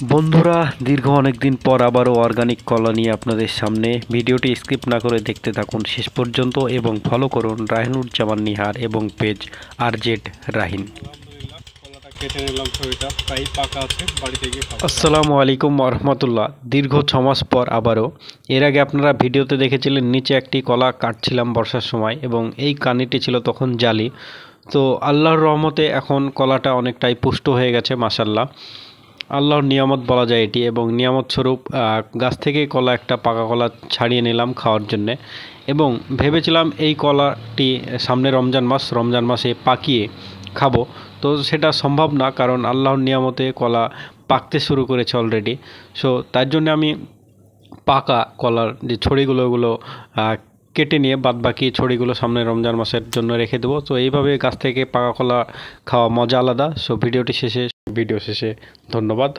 বন্ধুরা, দীর্ঘ অনেকদিন পর আবারও অর্গানিক কলা নিয়ে আপনাদের সামনে। ভিডিওটি স্কিপ না করে দেখতে থাকুন শেষ পর্যন্ত এবং ফলো করুন রাহিনুজ্জামান নিহার এবং পেজ আরজেড রাহিন। আলহামদুলিল্লাহ, কলাটা কেটে নিলাম, ছবিটা প্রায় পাকা আছে, বাড়িতে গিয়ে খাবো। আসসালামু আলাইকুম রহমতুল্লাহ। দীর্ঘ 6 মাস পর আবারও। এর আগে আপনারা ভিডিওতে দেখেছিলেন নিচে একটি কলা কাটছিলাম বর্ষার সময় এবং এই কানিটি ছিল তখন জালি। তো আল্লাহর রহমতে এখন কলাটা অনেকটাই পুষ্ট হয়ে গেছে মাশাল্লাহ। আল্লাহর নিয়ামত বলা যায় এটি, এবং নিয়ামত স্বরূপ গাছ থেকে কলা একটা পাকা কলা ছাড়িয়ে নিলাম খাওয়ার জন্যে। এবং ভেবেছিলাম এই কলাটি সামনে রমজান মাসে পাকিয়ে খাবো, তো সেটা সম্ভব না, কারণ আল্লাহর নিয়ামতে কলা পাকতে শুরু করেছে অলরেডি। সো তার জন্য আমি পাকা কলার যে ছড়িগুলো ওগুলো কেটে নিয়ে বাদবাকি ছড়িগুলো সামনে রমজান মাসের জন্য রেখে দেবো। তো এইভাবে গাছ থেকে পাকা কলা খাওয়া মজা আলাদা। সো ভিডিও শেষে ধন্যবাদ।